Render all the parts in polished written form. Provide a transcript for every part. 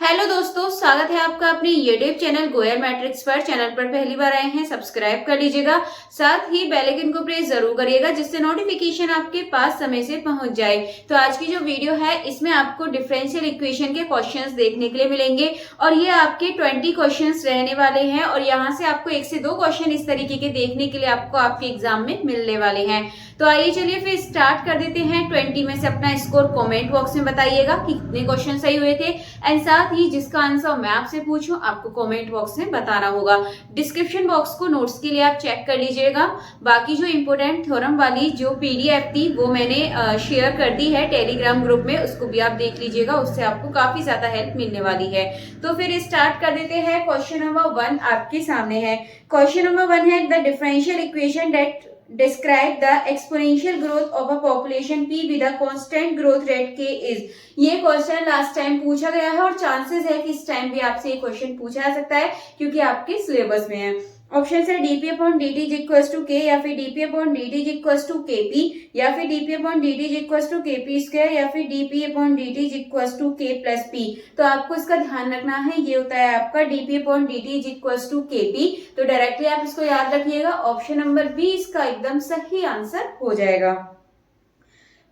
Hello दोस्तों, स्वागत है आपका अपने यूट्यूब चैनल गोयल मैट्रिक्स पर। चैनल पर पहली बार आए हैं, सब्सक्राइब कर लीजिएगा। साथ ही बेल आइकन को प्रेस जरूर करिएगा, जिससे नोटिफिकेशन आपके पास समय से पहुंच जाए। तो आज की जो वीडियो है, इसमें आपको डिफरेंशियल इक्वेशन के क्वेश्चंस देखने के लिए मिलेंगे और ये आपके 20 क्वेश्चंस रहने वाले हैं और यहाँ से आपको 1 से 2 क्वेश्चन इस तरीके के देखने के लिए आपको आपके एग्जाम में मिलने वाले हैं। तो आइए चलिए फिर स्टार्ट कर देते हैं। 20 में से अपना स्कोर कमेंट बॉक्स में बताइएगा कि कितने क्वेश्चन सही हुए थे एंड साथ ही जिसका आंसर मैं आपसे पूछूं आपको कमेंट बॉक्स में बताना होगा। डिस्क्रिप्शन बॉक्स को नोट्स के लिए आप चेक कर लीजिएगा। बाकी जो इंपोर्टेंट थ्योरम वाली जो पीडीएफ थी वो मैंने शेयर कर दी है टेलीग्राम ग्रुप में, उसको भी आप देख लीजिएगा, उससे आपको काफी ज्यादा हेल्प मिलने वाली है। तो फिर स्टार्ट कर देते हैं। क्वेश्चन नंबर 1 आपके सामने है। क्वेश्चन नंबर 1 है the differential equation that describe the exponential growth of a population P with a constant growth rate K is। ये क्वेश्चन लास्ट टाइम पूछा गया है और चांसेस है कि इस टाइम भी आपसे ये क्वेश्चन पूछा जा सकता है क्योंकि आपके सिलेबस में है। ऑप्शन है dp upon dt is equal to k या फिर dp upon dt is equal to kp या फिर dp upon dt is equal to kp square या फिर dp upon dt is equal to k plus p। तो आपको इसका ध्यान रखना है, ये होता है आपका dp upon dt is equal to kp। तो डायरेक्टली आप इसको याद रखिएगा, ऑप्शन नंबर बी इसका एकदम सही आंसर हो जाएगा।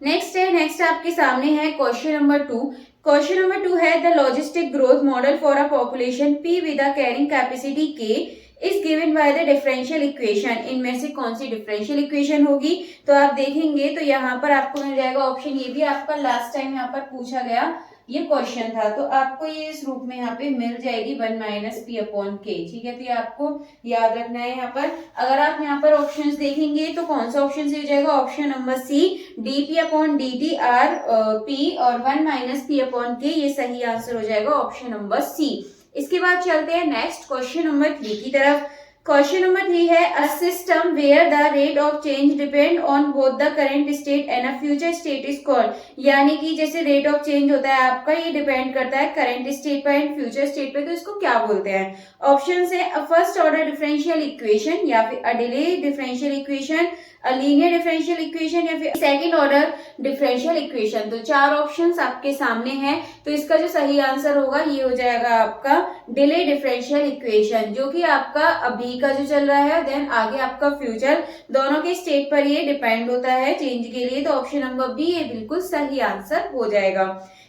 नेक्स्ट आपके सामने है क्वेश्चन नंबर 2। क्वेश्चन नंबर 2 है the logistic growth model for a population P with a carrying capacity K is given by the differential equation. इनमें से कौन सी डिफरेंशियल इक्वेशन होगी? तो आप देखेंगे तो यहाँ पर आपको मिल जाएगा ऑप्शन, ये भी आपका लास्ट टाइम यहाँ पर पूछा गया ये क्वेश्चन था, तो आपको ये इस रूप में यहाँ पे मिल जाएगी 1 माइनस पी अपॉन के। ठीक है, तो ये आपको याद रखना है। यहाँ पर अगर आप यहाँ पर ऑप्शंस देखेंगे तो कौन सा ऑप्शन से हो जाएगा? Option number C, d p upon d t r p और 1 माइनस पी अपॉन के, ये सही आंसर हो जाएगा ऑप्शन नंबर सी। इसके बाद चलते हैं नेक्स्ट क्वेश्चन नंबर 3 की तरफ। क्वेश्चन नंबर 3 है a system where the rate of change depend on both the current state and a future state is called. यानी कि जैसे रेट ऑफ चेंज होता है आपका, ये डिपेंड करता है करंट स्टेट पर एंड फ्यूचर स्टेट पे, तो इसको क्या बोलते हैं? ऑप्शन है a first order differential equation या फिर a delay differential equation, a linear differential equation या फिर सेकंड ऑर्डर डिफरेंशियल इक्वेशन। तो 4 ऑप्शंस आपके सामने हैं, तो इसका जो सही आंसर होगा ये हो जाएगा आपका डिले डिफरेंशियल इक्वेशन, जो कि आपका अभी का जो चल रहा है देन आगे आपका फ्यूचर, दोनों के स्टेट पर ये डिपेंड होता है चेंज के लिए। तो ऑप्शन नंबर बी ये बिल्कुल सही आंसर हो जाएगा।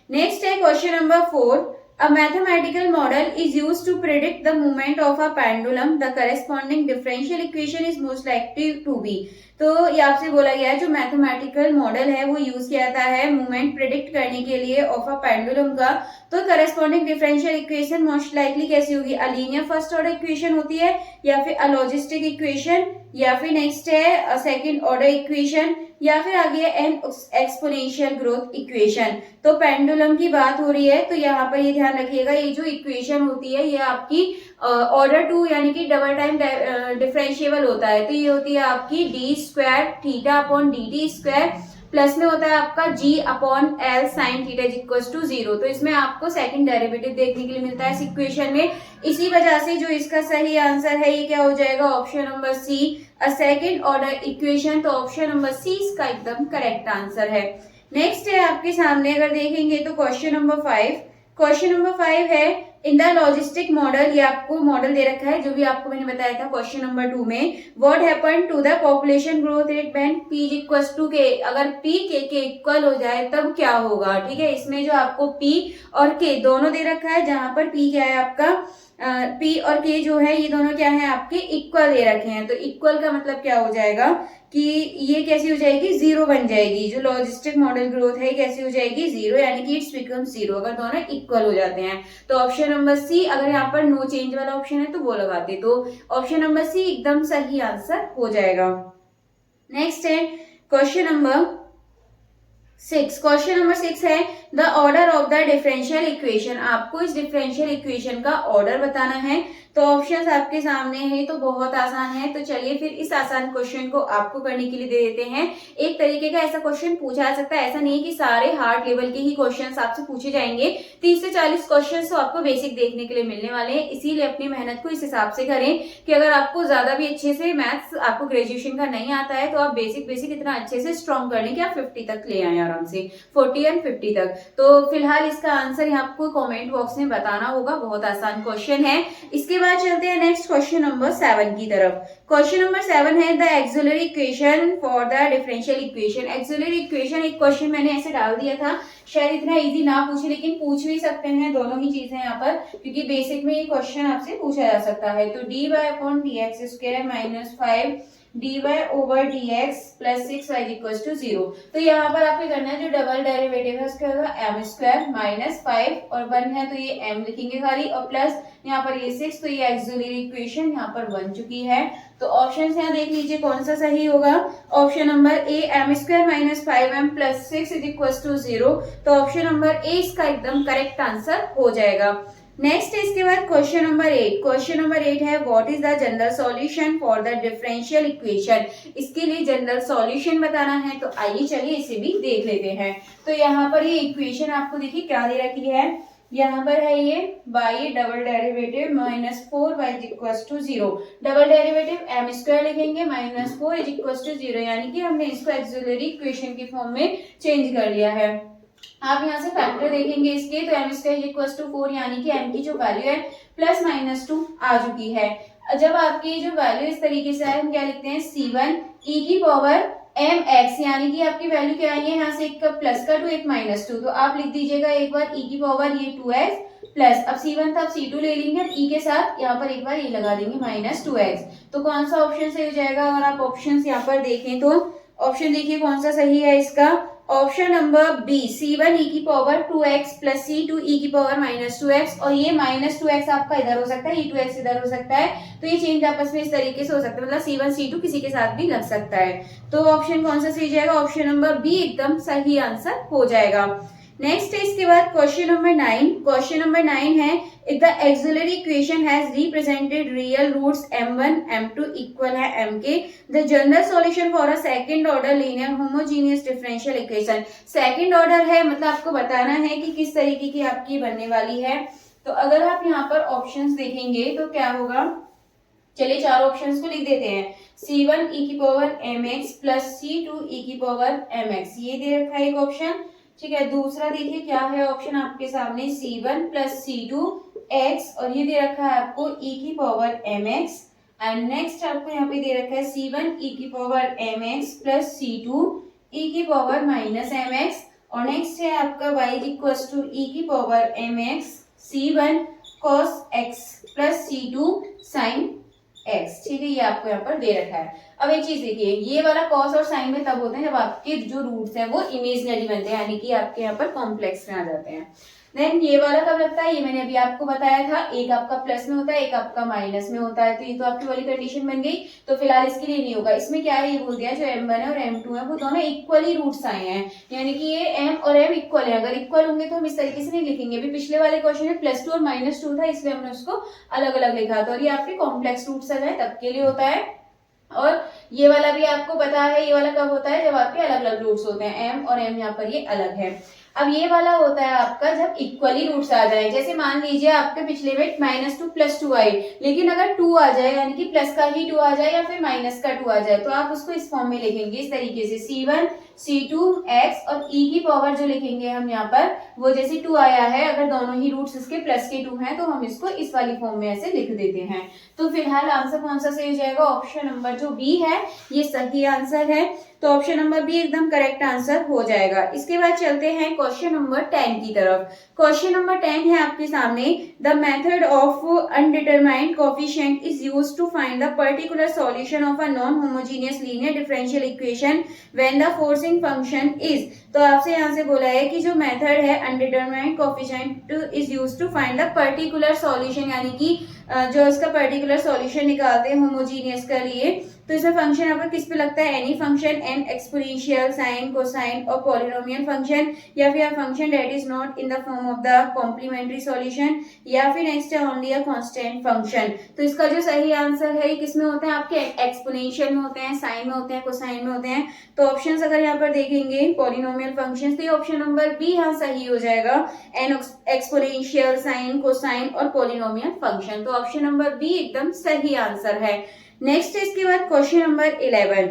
नेक्स्ट है question number 4। A mathematical model is used to predict the movement of a pendulum. The corresponding differential equation is most likely to be। तो ये आपसे बोला गया है जो मैथमेटिकल मॉडल है वो यूज किया जाता है मूवमेंट प्रिडिक्ट करने के लिए ऑफ अ पेंडुलम का। तो corresponding differential equation most likely कैसी होगी? A linear first order equation होती है या फिर अ लॉजिस्टिक इक्वेशन या फिर नेक्स्ट है सेकंड ऑर्डर इक्वेशन या फिर आगे एन एक्सपोनेंशियल ग्रोथ इक्वेशन। तो पेंडुलम की बात हो रही है, तो यहाँ पर ये ध्यान रखिएगा, ये जो इक्वेशन होती है ये आपकी ऑर्डर 2 यानी कि डबल टाइम डिफरेंशिएबल होता है। तो ये होती है आपकी d square theta upon d t square plus में होता है आपका g upon l sine theta is equal to 0। तो इसमें आपको सेकंड डेरिवेटिव देखने के लिए मिलता है इस इक्वेशन में। इसी वजह से जो इसका सही आंसर है ये क्या हो जाएगा? Option number C, a second order equation. तो ऑप्शन नंबर सी इसका एकदम करेक्ट आंसर है। नेक्स्ट है आपके सामने, अगर देखेंगे तो क्वेश्चन नंबर 5। क्वेश्चन नंबर 5 है इन द लॉजिस्टिक मॉडल, ये आपको मॉडल दे रखा है जो भी आपको मैंने बताया था क्वेश्चन नंबर 2 में। What happened to the population growth rate when p equals to k। अगर p k के इक्वल हो जाए तब क्या होगा? ठीक है, इसमें जो आपको p और k दोनों दे रखा है, जहां पर p क्या है आपका p और k जो है ये दोनों क्या है आपके इक्वल दे रखे हैं। तो इक्वल का मतलब क्या हो जाएगा कि ये कैसी हो जाएगी? 0 बन जाएगी। जो लॉजिस्टिक मॉडल ग्रोथ है कैसी हो जाएगी? 0, यानी कि इट्स बिकम 0 अगर दोनों इक्वल हो जाते हैं। तो ऑप्शन नंबर सी, अगर यहाँ पर नो चेंज वाला ऑप्शन है तो वो लगाते, तो ऑप्शन नंबर सी एकदम सही आंसर हो जाएगा। नेक्स्ट है क्वेश्चन नंबर 6। क्वेश्चन नंबर 6 है the order of the differential equation. आपको इस डिफरेंशियल इक्वेशन का ऑर्डर बताना है। तो ऑप्शंस आपके सामने है, तो बहुत आसान है। तो चलिए फिर इस आसान क्वेश्चन को आपको करने के लिए दे देते हैं। एक तरीके का ऐसा क्वेश्चन पूछा जा सकता है, ऐसा नहीं है कि सारे हार्ड लेवल के ही क्वेश्चंस आपसे पूछे जाएंगे। 30 से 40 क्वेश्चंस तो आपको बेसिक देखने के लिए मिलने वाले हैं, इसीलिए अपनी मेहनत को इस हिसाब से करें कि अगर आपको ज्यादा भी अच्छे से मैथ्स आपको ग्रेजुएशन का नहीं आता है तो आप बेसिक इतना अच्छे से स्ट्रॉन्ग कर लें कि आप 50 तक ले आए आराम से, 40 एंड 50 तक। तो फिलहाल इसका आंसर यहाँ आपको कमेंट बॉक्स में बताना होगा, बहुत आसान क्वेश्चन है। इसके बाद चलते हैं नेक्स्ट क्वेश्चन नंबर 7 की तरफ। क्वेश्चन नंबर 7 है the axillary equation for the differential equation. Axillary equation एक क्वेश्चन मैंने ऐसे डाल दिया था, शायद इतना इजी ना पूछे लेकिन पूछ भी सकते हैं, दोनों ही चीजें यहाँ पर, क्योंकि बेसिक में ये क्वेश्चन आपसे पूछा जा सकता है। तो dy upon dx square minus 5 dy over dx plus 6y equal to 0। तो यहाँ पर आपको करना है, जो डबल डेरिवेटिव है उसका होगा m स्क्वायर माइनस 5 और 1 है तो ये m लिखेंगे खाली, और प्लस यहाँ पर ये 6, तो ये एक्सिलरी इक्वेशन यहाँ पर बन चुकी है। तो ऑप्शन यहाँ देख लीजिए कौन सा सही होगा। Option number A m square minus 5m plus 6 is equal to 0। तो ऑप्शन नंबर ए इसका एकदम करेक्ट आंसर हो जाएगा। नेक्स्ट इसके बाद क्वेश्चन नंबर 8। क्वेश्चन नंबर 8 है what is the general solution for the differential equation. इसके लिए जनरल सॉल्यूशन बताना है, तो आइए चलिए इसे भी देख लेते हैं। तो यहाँ पर ये इक्वेशन आपको देखिए क्या दे रखी है, यहाँ पर है ये y double derivative minus 4y equal to 0, double derivative m square लिखेंगे माइनस 4 इज इक्वल टू 0, यानी कि हमने इसको एक्सिलरी इक्वेशन के फॉर्म में चेंज कर लिया है। आप यहाँ से फैक्टर देखेंगे इसके, तो m स्क्वायर इक्वल टू 4, यानी कि m की जो वैल्यू है प्लस माइनस 2 आ चुकी है। जब आपकी जो वैल्यू इस तरीके से आए, हम क्या लिखते हैं c1 e की पावर mx, यानी कि आपकी वैल्यू क्या आई है, यहाँ से एक का प्लस का 2 एक माइनस 2, तो आप लिख दीजिएगा एक बार e की पावर ये 2x प्लस, अब c1 था अब c2 ले लेंगे, अब e के साथ यहाँ पर एक बार ये लगा देंगे माइनस 2x। तो कौन सा ऑप्शन सही हो जाएगा, अगर आप ऑप्शन यहाँ पर देखें तो ऑप्शन देखिए कौन सा सही है इसका, option number B c1 e की power 2x plus c2 e की पावर माइनस 2x, और ये माइनस 2x आपका इधर हो सकता है, e 2x इधर हो सकता है, तो ये चेंज आपस में इस तरीके से हो सकता है, मतलब c1 c2 किसी के साथ भी लग सकता है। तो ऑप्शन कौन सा सही जाएगा, ऑप्शन नंबर बी एकदम सही आंसर हो जाएगा। नेक्स्ट है इसके बाद क्वेश्चन नंबर 9। क्वेश्चन नंबर 9 है if the auxiliary equation has represented real roots m1 m2 equal है m के, the general solution for a second order linear homogeneous differential equation। Second order है, मतलब आपको बताना है कि किस तरीके की आपकी बनने वाली है। तो अगर आप यहाँ पर ऑप्शंस देखेंगे तो क्या होगा, चलिए चार ऑप्शंस को लिख देते हैं। c1 e की power mx plus c2 e की पावर mx, ये दे रखा है एक ऑप्शन, ठीक है। दूसरा देखिए क्या है ऑप्शन आपके सामने, c1 प्लस c2 x, और ये दे रखा है आपको e की पावर mx, एंड नेक्स्ट आपको यहाँ पे दे रखा है c1 e की power mx plus c2 e की पावर माइनस mx, और नेक्स्ट है आपका y इक्वल टू e की power mx c1 cos x plus c2 sin x, ठीक है, ये आपको यहाँ पर दे रखा है। अब एक चीज देखिए, ये वाला कॉस और साइन में तब होते हैं जब आपके जो रूट्स हैं वो इमेजिनरी बनते हैं, यानी कि आपके यहाँ पर कॉम्प्लेक्स में आ जाते हैं। देन ये वाला कब लगता है, ये मैंने अभी आपको बताया था, एक आपका प्लस में होता है एक आपका माइनस में होता है, तो ये तो आपकी वाली कंडीशन बन गई। तो फिलहाल इसके लिए नहीं होगा। इसमें क्या है, ये बोल दिया जो m1 है और m2 है वो दोनों इक्वली रूट्स आए हैं, यानी कि ये m और m इक्वल है। अगर इक्वल होंगे तो हम इस तरीके से नहीं लिखेंगे। अभी पिछले वाले क्वेश्चन में +2 और -2 था, इसलिए हमने उसको अलग अलग लिखा था, और ये आपके कॉम्प्लेक्स रूट्स आ जाए तब के लिए होता है। और ये वाला भी आपको पता है, ये वाला कब होता है, जब आपके अलग अलग रूट्स होते हैं, m और m यहाँ पर ये अलग है। अब ये वाला होता है आपका जब इक्वली रूट्स आ जाए, जैसे मान लीजिए आपके पिछले में -2 + 2 आई, लेकिन अगर 2 आ जाए यानी कि प्लस का ही 2 आ जाए या फिर माइनस का 2 आ जाए, तो आप उसको इस फॉर्म में लिखेंगे इस तरीके से, c1 c2 x, और e की पावर जो लिखेंगे हम यहाँ पर वो जैसे 2 आया है, अगर दोनों ही रूट्स इसके प्लस के 2 हैं तो हम इसको इस वाली फॉर्म में ऐसे लिख देते हैं। तो फिलहाल आंसर कौन सा सही हो जाएगा, ऑप्शन नंबर जो बी है ये सही आंसर है। तो ऑप्शन नंबर बी एकदम करेक्ट आंसर हो जाएगा। इसके बाद चलते हैं क्वेश्चन नंबर 10 की तरफ। क्वेश्चन नंबर 10 है आपके सामने, the method of undetermined coefficient is used to find the particular solution of a non homogeneous linear differential equation when the forcing function is. तो आपसे यहाँ से बोला है कि जो मेथड है undetermined coefficient is used to find the particular solution, यानी कि जो इसका पर्टिकुलर सॉल्यूशन निकालते हैं होमोजेनियस के लिए, तो इसमें फंक्शन आपका किस पे लगता है, any function, an exponential, sine, cosine और पॉलिनोमियल फंक्शन, या फिर function that is not in the form of the complementary solution, या फिर नेक्स्ट है ओनली अ कांस्टेंट फंक्शन। तो इसका जो सही आंसर है ये किस में होते हैं, आपके एक्सपोनेंशियल में होते हैं, साइन में होते हैं, कोसाइन में होते हैं। तो ऑप्शंस अगर यहाँ पर देखेंगे पॉलिनोमियल फंक्शंस, तो ये ऑप्शन नंबर बी यहाँ सही हो जाएगा, एन एक्सपोनेंशियल, साइन, कोसाइन और पॉलिनोमियल फंक्शन। तो ऑप्शन नंबर बी एकदम सही आंसर है। नेक्स्ट इसके बाद क्वेश्चन नंबर 11।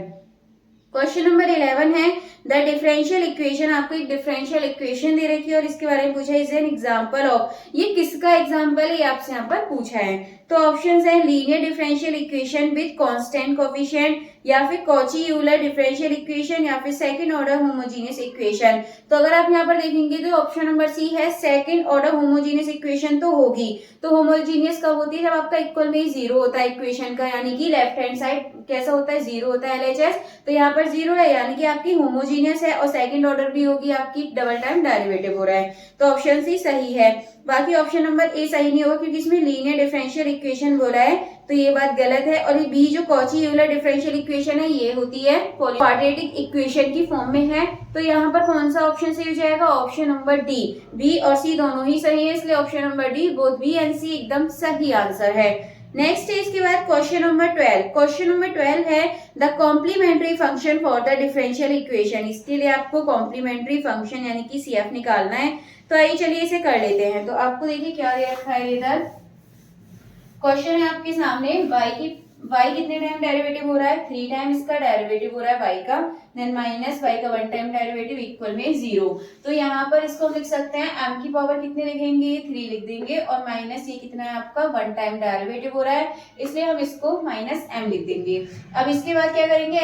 क्वेश्चन नंबर 11 है द डिफरेंशियल इक्वेशन, आपको एक डिफरेंशियल इक्वेशन दे रखी है और इसके बारे में पूछा है, इज एन एग्जांपल ऑफ, ये किसका एग्जांपल है, ये आपसे यहाँ पर पूछा है। तो ऑप्शंस है linear differential equation with constant coefficient, या फिर कॉची यूलर डिफरेंशियल इक्वेशन, या फिर सेकंड ऑर्डर होमोजेनियस इक्वेशन। तो अगर आप यहाँ पर देखेंगे तो ऑप्शन नंबर सी है सेकंड ऑर्डर होमोजेनियस इक्वेशन तो होगी। तो होमोजेनियस कब होती है, जब आपका इक्वल में जीरो होता है इक्वेशन का, यानी कि लेफ्ट हैंड साइड कैसा होता है, जीरो होता है LHS, तो यहाँ पर जीरो है यानी कि आपकी होमोजेनियस है, और सेकंड ऑर्डर भी होगी, आपकी डबल टाइम डेरिवेटिव हो रहा है। तो ऑप्शन सी सही है। बाकी ऑप्शन नंबर ए सही नहीं होगा क्योंकि इसमें लीनियर डिफरेंशियल इक्वेशन बोला है, तो ये बात गलत है। और ये बी जो कॉची यूलर डिफरेंशियल इक्वेशन है ये होती है क्वाड्रेटिक इक्वेशन की फॉर्म में है। तो यहाँ पर कौन सा ऑप्शन सही हो जाएगा, ऑप्शन नंबर डी। बी और सी दोनों ही सही है, इसलिए option number D, both B and C एकदम सही आंसर है। नेक्स्ट है इसके बाद क्वेश्चन नंबर 12। क्वेश्चन नंबर 12 है the complementary function for the differential equation. इसके लिए आपको कॉम्प्लीमेंट्री फंक्शन यानी कि CF निकालना है। तो आइए चलिए इसे कर लेते हैं। तो आपको देखिए क्या दे रखा है, इधर क्वेश्चन है आपके सामने, y कितने टाइम डेरिवेटिव हो रहा है, 3 टाइम इसका डेरिवेटिव हो रहा है y का, देन माइनस y का 1 टाइम डेरिवेटिव इक्वल में 0। तो यहाँ पर इसको लिख सकते हैं m की पावर कितने लिखेंगे, 3 लिख देंगे, और माइनस ये कितना है आपका 1 टाइम डेरिवेटिव हो रहा है, इसलिए हम इसको माइनस m लिख देंगे। अब इसके बाद क्या करेंगे,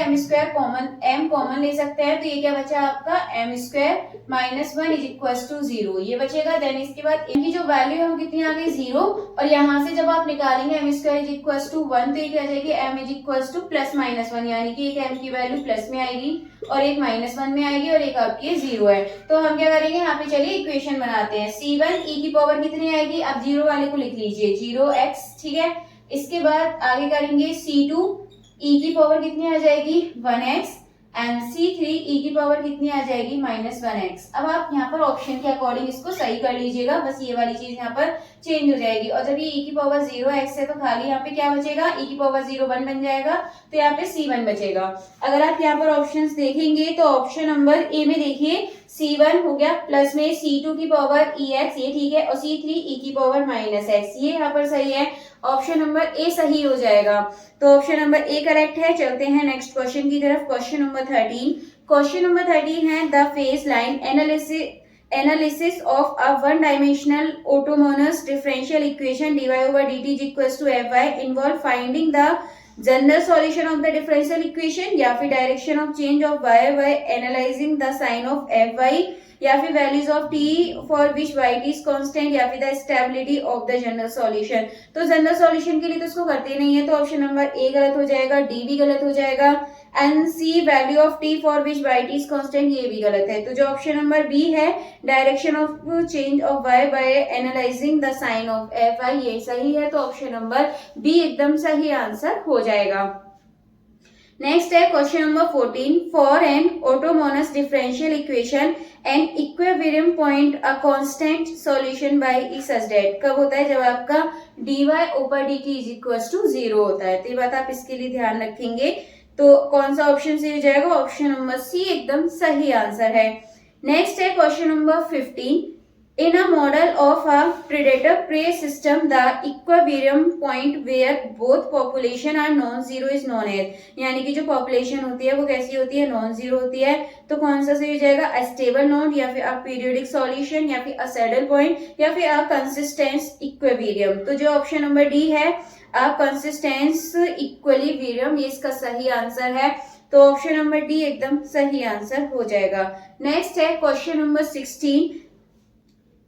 m कॉमन ले सकते हैं, तो ये क्या बचा आपका m square minus 1 is equal to 0, ये बचेगा। देन इसके बाद m की जो वैल्यू है वो कितनी आ गई 0, और यहाँ से जब आप निकालेंगे m square is equal to 1, तो ये क्या जाएगी m is equal to plus minus 1, यानी कि एक m की वैल्यू प्लस में आएगी और एक माइनस 1 में आएगी, और एक आपकी 0 है। तो हम क्या करेंगे, यहाँ पे चलिए इक्वेशन बनाते हैं। c1 e की पावर कितनी आएगी, अब 0 वाले को लिख लीजिए 0x, ठीक है। इसके बाद आगे करेंगे c2 e की पावर कितनी आ जाएगी 1x, एंड c3 e की पावर कितनी आ जाएगी माइनस 1x। अब आप यहाँ पर ऑप्शन के अकॉर्डिंग इसको सही कर लीजिएगा, बस ये वाली चीज यहाँ पर चेंज हो जाएगी। और जब ये e की पावर 0x है तो खाली यहाँ पे क्या बचेगा, e की पावर 0 1 बन जाएगा, तो यहाँ पे c1 बचेगा। अगर आप यहाँ पर ऑप्शंस देखेंगे तो ऑप्शन नंबर ए में देखिए c1 हो गया, प्लस में c2 की पावर ex, ये ठीक है, और c3 e की पावर माइनस x, ये यहाँ पर सही है। ऑप्शन नंबर ए सही हो जाएगा। तो ऑप्शन नंबर ए करेक्ट है। चलते हैं नेक्स्ट क्वेश्चन की तरफ। Question number 13। क्वेश्चन नंबर 13 है the phase line analysis of a one dimensional autonomous differential equation dy over dt is equals to fy involve finding the general solution of the differential equation, या फिर direction of change of y by analysing the sign of fy, या फिर values of t for which y t is constant, या फिर the stability of the general solution. तो general solution के लिए तो इसको करते नहीं है, तो ऑप्शन नंबर ए गलत हो जाएगा, डी भी गलत हो जाएगा, and C value of t for which y t is constant, ये भी गलत है। तो जो ऑप्शन नंबर बी है direction of change of y by analysing the sign of fy, ये सही है। तो ऑप्शन नंबर बी एकदम सही आंसर हो जाएगा। नेक्स्ट है question number 14। For an autonomous differential equation and equilibrium point a constant solution by is such that, कब होता है, जब आपका dy ऊपर dt इज इक्वल टू 0 होता है। तो ये बात आप इसके लिए ध्यान रखेंगे। तो कौन सा ऑप्शन सही हो जाएगा, ऑप्शन नंबर सी एकदम सही आंसर है। नेक्स्ट है question number 15। In a model of a predator-prey system, the equilibrium point where both population are non-zero is known as, यानी कि जो population होती है वो कैसी होती है, non-zero होती है। तो कौन सा सही हो जाएगा, a stable node, या फिर a periodic solution, या फिर a saddle point, या फिर a consistent equilibrium। तो जो ऑप्शन नंबर डी है a consistent equilibrium, ये इसका सही आंसर है। तो ऑप्शन नंबर डी एकदम सही आंसर हो जाएगा। नेक्स्ट है question number 16।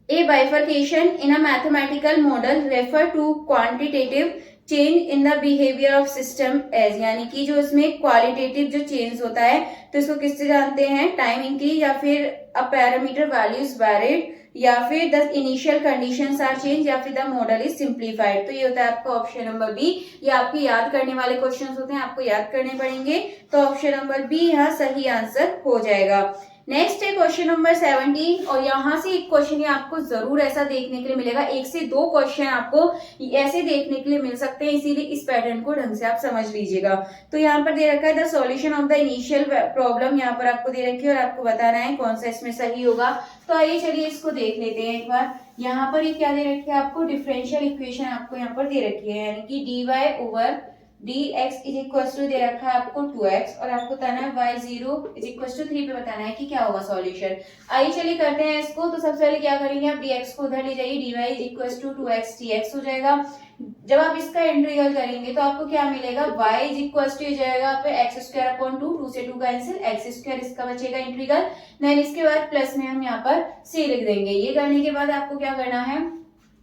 A bifurcation in a mathematical model refer to quantitative change in the behavior of system as, यानी कि जो इसमें क्वालिटेटिव जो चेंज होता है तो इसको किससे जानते हैं, टाइम इंक्रीज, या फिर अ पैरामीटर वैल्यूज वैरिड, या फिर the initial conditions are change, या फिर द मॉडल इज सिंप्लीफाइड। तो ये होता है आपका ऑप्शन नंबर बी। ये आपके याद करने वाले क्वेश्चंस होते हैं, आपको याद करने पड़ेंगे। तो ऑप्शन नंबर बी यहाँ सही आंसर हो जाएगा। नेक्स्ट है क्वेश्चन नंबर 17, और यहाँ से एक क्वेश्चन आपको जरूर ऐसा देखने के लिए मिलेगा, 1 से 2 क्वेश्चन आपको ऐसे देखने के लिए मिल सकते हैं, इसीलिए इस पैटर्न को ढंग से आप समझ लीजिएगा। तो यहाँ पर दे रखा है the solution of the initial problem, यहाँ पर आपको दे रखी है और आपको बताना है कौन सा इसमें सही होगा। तो आइए चलिए इसको देख लेते हैं एक बार। यहाँ पर ये क्या दे रखी है आपको, डिफरेंशियल इक्वेशन आपको यहाँ पर दे रखी है, यानी कि dy over d x is equal to दे रखा है आपको 2x और आपको बताना है y 0 इज इक्वल टू 3 पे बताना है कि क्या होगा सॉल्यूशन। आइए चलिए करते हैं इसको। तो सबसे पहले क्या करेंगे, आप dx को उधर ले जाइए, dy is equal to 2x dx हो जाएगा। जब आप इसका इंटीग्रल करेंगे तो आपको क्या मिलेगा, y इज इक्वल टू हो जाएगा पे x स्क्वायर अपॉन 2, 2 से 2 कैंसिल, x स्क्वायर इसका बचेगा इंटीग्रल। देन इसके बाद प्लस में हम यहाँ पर c लिख देंगे। ये करने के बाद आपको क्या करना है,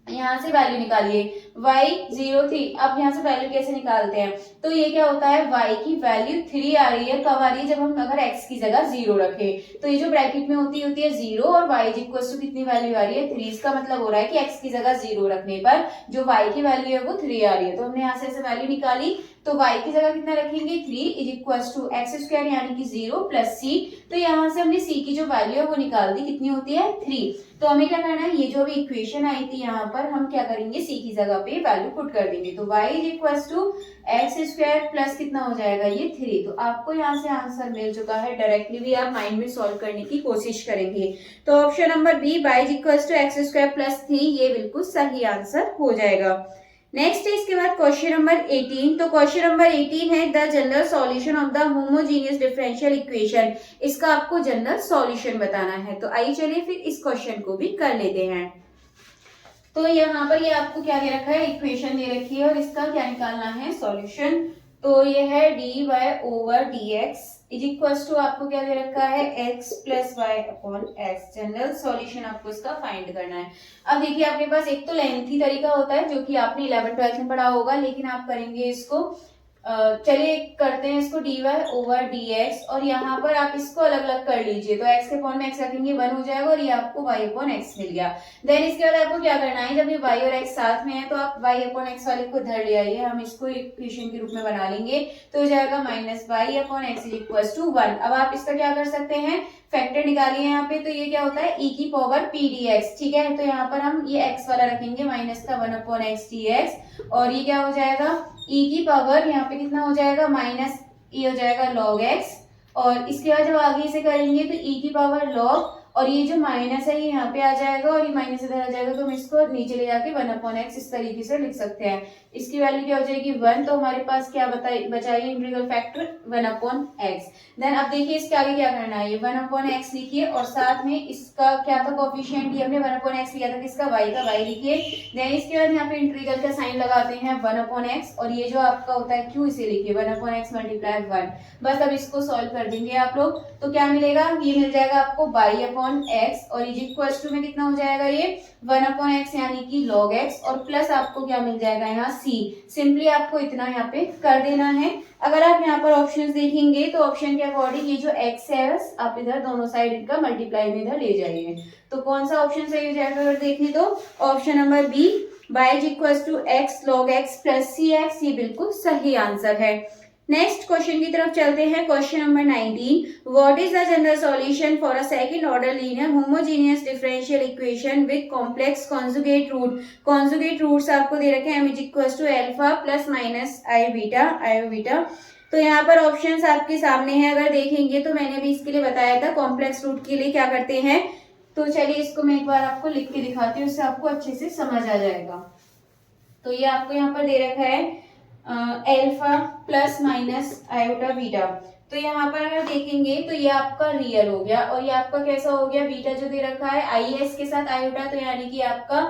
यहाँ से वैल्यू निकालिए, y 0 थी। अब यहाँ से वैल्यू कैसे निकालते हैं, तो ये क्या होता है, y की वैल्यू 3 आ रही है। कब आ रही है, जब हम अगर x की जगह 0 रखें। तो ये जो ब्रैकेट में होती है 0 और y इक्वल टू कितनी वैल्यू आ रही है, 3। इसका मतलब हो रहा है कि x की जगह 0 रखने पर जो y की वैल्यू है वो 3 आ रही है। तो हमने यहाँ से ऐसे वैल्यू निकाली, तो y की जगह कितना रखेंगे, 3 is equal to x square यानी कि 0 प्लस c। तो यहाँ से हमने c की जो वैल्यू है वो निकाल दी, कितनी होती है 3। तो हमें क्या करना है, ये जो अभी इक्वेशन आई थी यहाँ पर हम क्या करेंगे, c की जगह पे वैल्यू पुट कर देंगे। तो y is equal to x square plus कितना हो जाएगा, ये 3। तो आपको यहाँ से आंसर मिल चुका है। डायरेक्टली भी आप माइंड में सॉल्व करने की कोशिश करेंगे। तो option number B y is equal to x square plus 3 ये बिल्कुल सही आंसर हो जाएगा। नेक्स्ट है इसके बाद क्वेश्चन नंबर 18। तो क्वेश्चन नंबर 18 है the general solution of the homogeneous differential equation. इसका आपको जनरल सॉल्यूशन बताना है। तो आइए चलिए फिर इस क्वेश्चन को भी कर लेते हैं। तो यहाँ पर ये आपको क्या दे रखा है, इक्वेशन दे रखी है और इसका क्या निकालना है, सॉल्यूशन। तो ये है dy over dx is equal to आपको क्या दे रखा है, x plus y upon x. General solution आपको इसका फाइंड करना है। अब देखिए आपके पास एक तो लेंथी तरीका होता है जो कि आपने 11th-12th में पढ़ा होगा, लेकिन आप करेंगे इसको, चलिए करते हैं इसको dy ओवर dx और यहाँ पर आप इसको अलग अलग कर लीजिए। तो x के फॉर्म में x रखेंगे 1 हो जाएगा और ये आपको y अपॉन x मिल गया। देन इसके बाद आपको क्या करना है, जब ये y और x साथ में है तो आप y अपॉन x वाले को धर ले आइए, हम इसको इक्वेशन के रूप में बना लेंगे। तो हो जाएगा minus y upon x is equal to 1। अब आप इसका क्या कर सकते हैं, फैक्टर निकालिए यहाँ पे। तो ये क्या होता है, e की पावर p dx, ठीक है। तो यहाँ पर हम ये x वाला रखेंगे माइनस का 1 अपॉन एक्स dx और ये क्या हो जाएगा, e की पावर यहाँ पे कितना हो जाएगा, माइनस e हो जाएगा log x। और इसके बाद जब आगे इसे करेंगे तो e की पावर log, और ये जो माइनस है ये यहाँ पे आ जाएगा और ये माइनस इधर आ जाएगा। तो हम इसको नीचे ले जाके 1 अपॉन एक्स इस तरीके से लिख सकते हैं। इसकी वैल्यू क्या हो जाएगी 1। तो हमारे पास क्या बचा है, integral factor 1 upon x. Then अब देखिए इसके आगे क्या करना है, ये 1 अपॉन एक्स लिखिए और साथ में इसका क्या था कोफिशिएंट, ये हमने 1 अपॉन एक्स लिया था, किसका y का y लिखिए। देन इसके बाद यहाँ पे इंटीग्रल का साइन लगाते हैं 1 अपॉन एक्स और ये जो आपका होता है q इसे लिखिए 1 अपॉन एक्स मल्टीप्लाई 1। बस अब इसको सॉल्व कर देंगे आप लोग। तो क्या मिलेगा, ये मिल जाएगा आपको y अपॉन एक्स और इज इक्वल टू में कितना हो जाएगा, ये 1 अपॉन एक्स यानी कि log x और प्लस आपको क्या मिल जाएगा यहाँ c। सिंपली आपको इतना यहाँ पे कर देना है। अगर आप यहाँ पर ऑप्शंस देखेंगे तो ऑप्शन के अकॉर्डिंग ये जो x है आप इधर दोनों साइड इनका मल्टीप्लाई में इधर ले जाइए। तो कौन सा ऑप्शन सही हो जाएगा, अगर देखें तो option number B y is equal to x log x plus C x, ये बिल्कुल सही आंसर है। नेक्स्ट क्वेश्चन की तरफ चलते हैं। Question number 19, what is the general solution for a second order linear homogeneous differential equation with complex conjugate root. Conjugate roots आपको दे रखे हैं m is equal to alpha plus minus i beta. तो यहाँ पर ऑप्शंस आपके सामने है, अगर देखेंगे तो मैंने भी इसके लिए बताया था कॉम्प्लेक्स रूट के लिए क्या करते हैं। तो चलिए इसको मैं एक बार आपको लिख के दिखाती हूँ, उससे आपको अच्छे से समझ आ जाएगा। तो ये आपको यहाँ पर दे रखा है alpha plus minus iota beta. तो यहाँ पर अगर देखेंगे तो ये आपका रियल हो गया और ये आपका कैसा हो गया, बीटा जो दे रखा है आई एस के साथ आयोटा, तो यानी कि आपका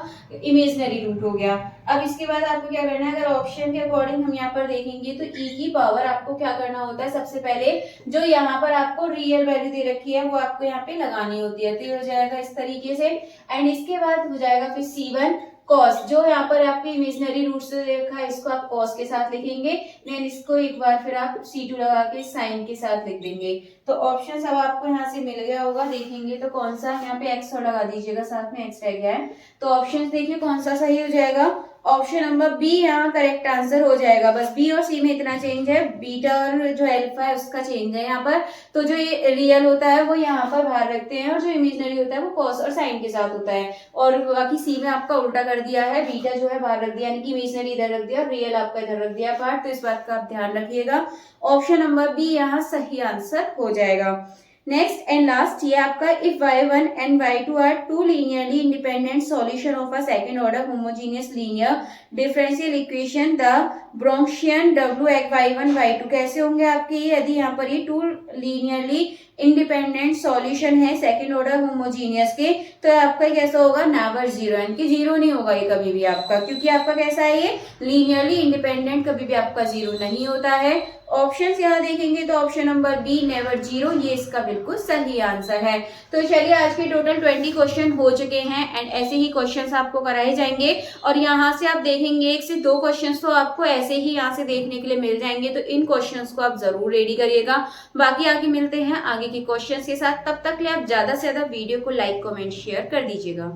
इमेजिनरी रूट हो गया। अब इसके बाद आपको क्या करना है, अगर ऑप्शन के अकॉर्डिंग हम यहाँ पर देखेंगे तो e की पावर आपको क्या करना होता है, सबसे पहले जो यहाँ पर आपको रियल वैल्यू दे रखी है वो आपको यहाँ पे लगानी होती है। तो ये हो जाएगा इस तरीके से एंड इसके बाद हो जाएगा फिर c1 कॉस, जो यहाँ पर आपके इमेजिनरी रूट से देखा है इसको आप कॉस के साथ लिखेंगे। देन इसको एक बार फिर आप c2 लगा के साइन के साथ लिख देंगे। तो ऑप्शन सब आपको यहाँ से मिल गया होगा, देखेंगे तो कौन सा, यहाँ पे x और लगा दीजिएगा, साथ में x रह गया है। तो ऑप्शन देखिए कौन सा सही हो जाएगा, ऑप्शन नंबर बी यहाँ करेक्ट आंसर हो जाएगा। बस बी और सी में इतना चेंज है, बीटा और जो अल्फा है उसका चेंज है यहाँ पर। तो जो ये रियल होता है वो यहाँ पर बाहर रखते हैं और जो इमेजिनरी होता है वो कॉस और साइन के साथ होता है। और बाकी सी में आपका उल्टा कर दिया है, बीटा जो है बाहर रख दिया, यानी कि इमेजिनरी इधर रख दिया और रियल आपका इधर रख दिया पार्ट। तो इस बात का आप ध्यान रखिएगा, ऑप्शन नंबर बी यहाँ सही आंसर हो जाएगा। नेक्स्ट एंड लास्ट ये आपका if y1 and y2 are two linearly independent solution of a second order homogeneous linear differential equation the Wronskian y1 y2 कैसे होंगे आपके, यदि यहाँ पर ये टू लीनियरली इंडिपेंडेंट सॉल्यूशन है सेकंड ऑर्डर होमोजीनियस के, तो आपका कैसा होगा, नेवर जीरो, यानी कि जीरो नहीं होगा ये कभी भी आपका, क्योंकि आपका कैसा है ये लीनियरली इंडिपेंडेंट, कभी भी आपका जीरो नहीं होता है। ऑप्शंस यहाँ देखेंगे तो option number be never zero ये इसका बिल्कुल सही आंसर है। तो चलिए आज के टोटल 20 क्वेश्चन हो चुके हैं एंड ऐसे ही क्वेश्चंस आपको कराए जाएंगे और यहाँ से आप देखेंगे 1 से 2 क्वेश्चंस तो आपको ऐसे ही यहाँ से देखने के लिए मिल जाएंगे, तो इन क्वेश्चंस को आप जरूर रेडी करिएगा। बाकी आगे मिलते हैं आगे के क्वेश्चंस के साथ, तब तक के लिए आप ज्यादा से ज्यादा वीडियो को लाइक कमेंट शेयर कर दीजिएगा।